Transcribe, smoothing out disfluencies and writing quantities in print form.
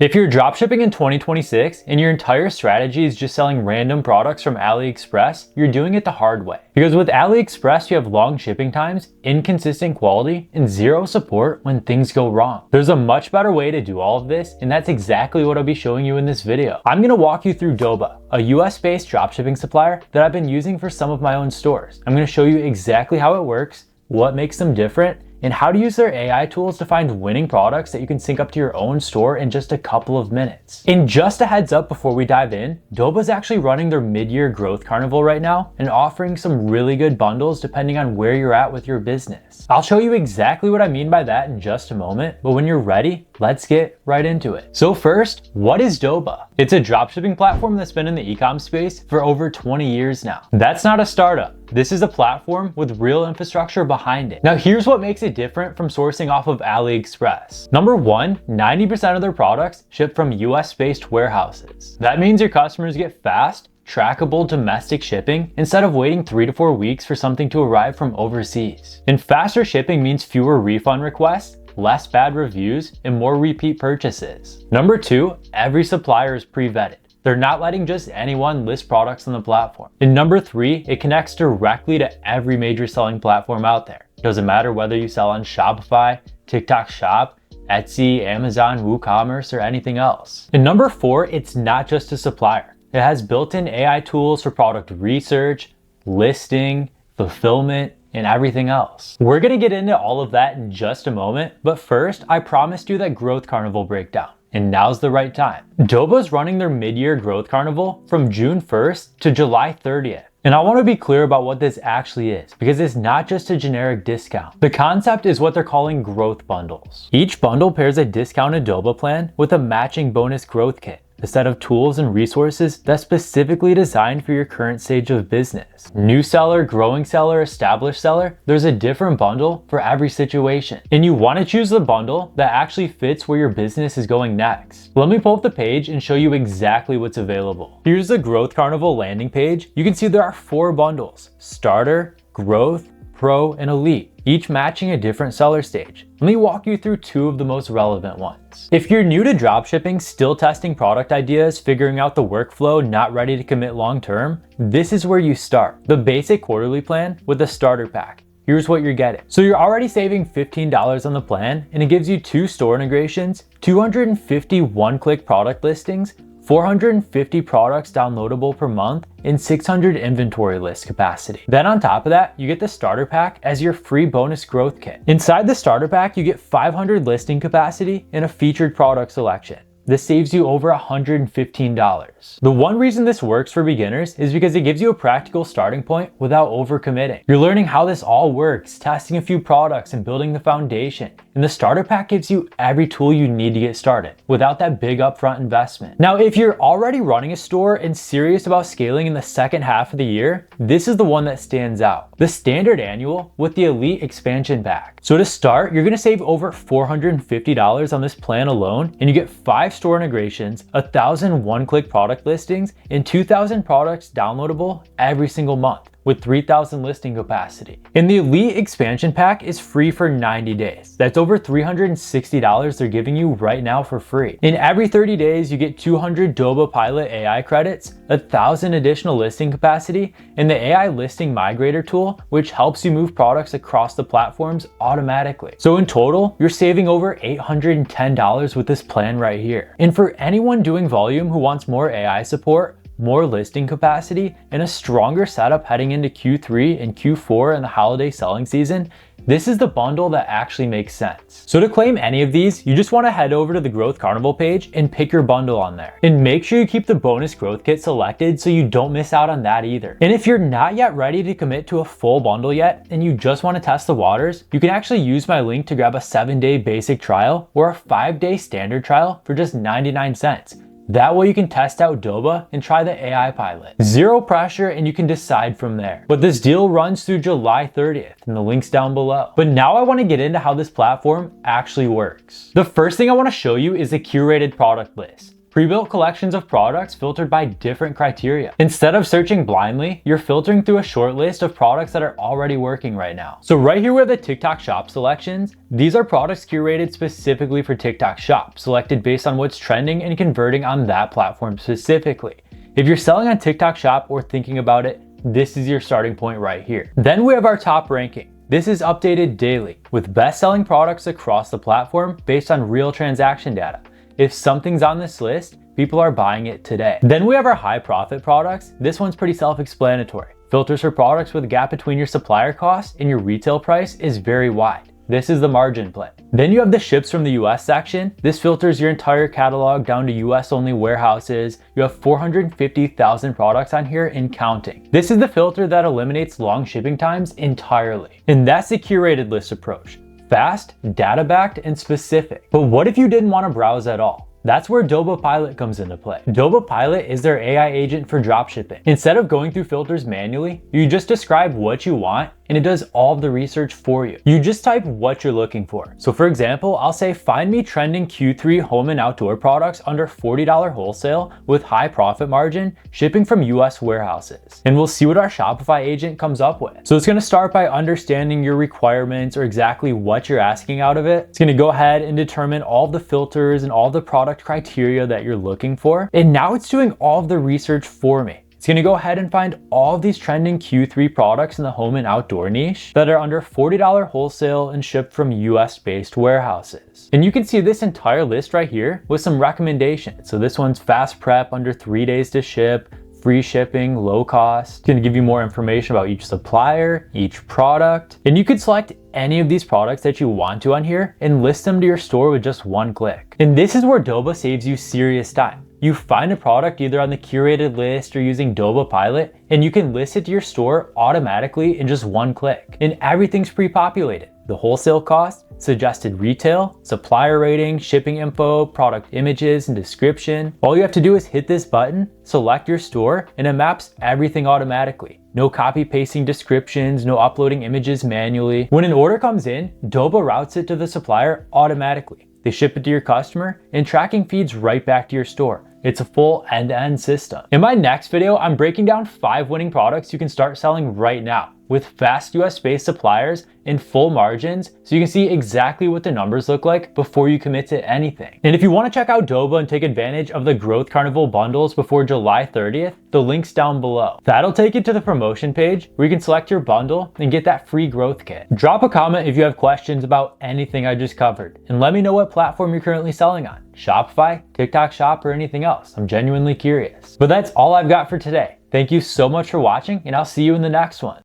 If you're dropshipping in 2026 and your entire strategy is just selling random products from AliExpress, you're doing it the hard way. Because with AliExpress, you have long shipping times, inconsistent quality, and zero support when things go wrong. There's a much better way to do all of this, and that's exactly what I'll be showing you in this video. I'm gonna walk you through Doba, a US-based dropshipping supplier that I've been using for some of my own stores. I'm gonna show you exactly how it works, what makes them different, and how to use their AI tools to find winning products that you can sync up to your own store in just a couple of minutes. And just a heads up before we dive in, Doba's actually running their mid-year growth carnival right now and offering some really good bundles depending on where you're at with your business. I'll show you exactly what I mean by that in just a moment, but when you're ready, let's get right into it. So first, what is Doba? It's a dropshipping platform that's been in the e-com space for over 20 years now. That's not a startup. This is a platform with real infrastructure behind it. Now here's what makes it different from sourcing off of AliExpress. Number one, 90% of their products ship from US-based warehouses. That means your customers get fast, trackable domestic shipping instead of waiting 3 to 4 weeks for something to arrive from overseas. And faster shipping means fewer refund requests, less bad reviews, and more repeat purchases. Number two, every supplier is pre-vetted. They're not letting just anyone list products on the platform. And number three, it connects directly to every major selling platform out there. Doesn't matter whether you sell on Shopify, TikTok Shop, Etsy, Amazon, WooCommerce, or anything else. And number four, it's not just a supplier. It has built-in AI tools for product research, listing, fulfillment, and everything else. We're gonna get into all of that in just a moment, but first, I promised you that Growth Carnival breakdown. And now's the right time. Doba's running their mid-year growth carnival from June 1st to July 30th. And I want to be clear about what this actually is, because it's not just a generic discount. The concept is what they're calling growth bundles. Each bundle pairs a discounted Doba plan with a matching bonus growth kit, a set of tools and resources that's specifically designed for your current stage of business. New seller, growing seller, established seller, there's a different bundle for every situation. And you want to choose the bundle that actually fits where your business is going next. Let me pull up the page and show you exactly what's available. Here's the Growth Carnival landing page. You can see there are 4 bundles: Starter, Growth, Pro, and Elite, each matching a different seller stage. Let me walk you through 2 of the most relevant ones. If you're new to dropshipping, still testing product ideas, figuring out the workflow, not ready to commit long term, this is where you start. The basic quarterly plan with a starter pack. Here's what you're getting. So you're already saving $15 on the plan, and it gives you 2 store integrations, 250 one-click product listings, 450 products downloadable per month, and 600 inventory list capacity. Then on top of that, you get the starter pack as your free bonus growth kit. Inside the starter pack, you get 500 listing capacity and a featured product selection. This saves you over $115. The one reason this works for beginners is because it gives you a practical starting point without overcommitting. You're learning how this all works, testing a few products, and building the foundation. And the starter pack gives you every tool you need to get started without that big upfront investment. Now, if you're already running a store and serious about scaling in the second half of the year, this is the one that stands out. The standard annual with the Elite expansion pack. So to start, you're gonna save over $450 on this plan alone, and you get 5 store integrations, 1,000 one-click product listings, and 2,000 products downloadable every single month with 3,000 listing capacity. And the Elite expansion pack is free for 90 days. That's over $360 they're giving you right now for free. And every 30 days, you get 200 Doba Pilot AI credits, 1,000 additional listing capacity, and the AI listing migrator tool, which helps you move products across the platforms automatically. So in total, you're saving over $810 with this plan right here. And for anyone doing volume who wants more AI support, more listing capacity, and a stronger setup heading into Q3 and Q4 in the holiday selling season, this is the bundle that actually makes sense. So to claim any of these, you just want to head over to the Growth Carnival page and pick your bundle on there. And make sure you keep the bonus growth kit selected so you don't miss out on that either. And if you're not yet ready to commit to a full bundle yet, and you just want to test the waters, you can actually use my link to grab a 7-day basic trial or a 5-day standard trial for just 99 cents. That way you can test out Doba and try the AI pilot. Zero pressure, and you can decide from there. But this deal runs through July 30th, and the link's down below. But now I want to get into how this platform actually works. The first thing I want to show you is the curated product list. Pre-built collections of products filtered by different criteria. Instead of searching blindly, you're filtering through a short list of products that are already working right now. So right here we have the TikTok Shop selections. These are products curated specifically for TikTok Shop, selected based on what's trending and converting on that platform specifically. If you're selling on TikTok Shop or thinking about it, this is your starting point right here. Then we have our top ranking. This is updated daily with best-selling products across the platform based on real transaction data. If something's on this list, people are buying it today. Then we have our high profit products. This one's pretty self-explanatory. Filters for products with a gap between your supplier cost and your retail price is very wide. This is the margin play. Then you have the ships from the US section. This filters your entire catalog down to US only warehouses. You have 450,000 products on here and counting. This is the filter that eliminates long shipping times entirely. And that's the curated list approach. Fast, data-backed, and specific. But what if you didn't want to browse at all? That's where Doba Pilot comes into play. Doba Pilot is their AI agent for dropshipping. Instead of going through filters manually, you just describe what you want and it does all of the research for you. You just type what you're looking for. So for example, I'll say find me trending Q3 home and outdoor products under $40 wholesale with high profit margin, shipping from US warehouses. And we'll see what our Shopify agent comes up with. So it's gonna start by understanding your requirements or exactly what you're asking out of it. It's gonna go ahead and determine all the filters and all the product criteria that you're looking for. And now it's doing all of the research for me. It's gonna go ahead and find all of these trending Q3 products in the home and outdoor niche that are under $40 wholesale and shipped from US-based warehouses. And you can see this entire list right here with some recommendations. So this one's fast prep, under 3 days to ship, free shipping, low cost. It's gonna give you more information about each supplier, each product. And you can select any of these products that you want to on here and list them to your store with just one click. And this is where Doba saves you serious time. You find a product either on the curated list or using Doba Pilot, and you can list it to your store automatically in just one click. And everything's pre-populated. The wholesale cost, suggested retail, supplier rating, shipping info, product images, and description. All you have to do is hit this button, select your store, and it maps everything automatically. No copy pasting descriptions, no uploading images manually. When an order comes in, Doba routes it to the supplier automatically. They ship it to your customer, and tracking feeds right back to your store. It's a full end-to-end system. In my next video, I'm breaking down 5 winning products you can start selling right now with fast US-based suppliers and full margins, so you can see exactly what the numbers look like before you commit to anything. And if you want to check out Doba and take advantage of the Growth Carnival bundles before July 30th, the link's down below. That'll take you to the promotion page where you can select your bundle and get that free growth kit. Drop a comment if you have questions about anything I just covered, and let me know what platform you're currently selling on. Shopify, TikTok Shop, or anything else. I'm genuinely curious. But that's all I've got for today. Thank you so much for watching, and I'll see you in the next one.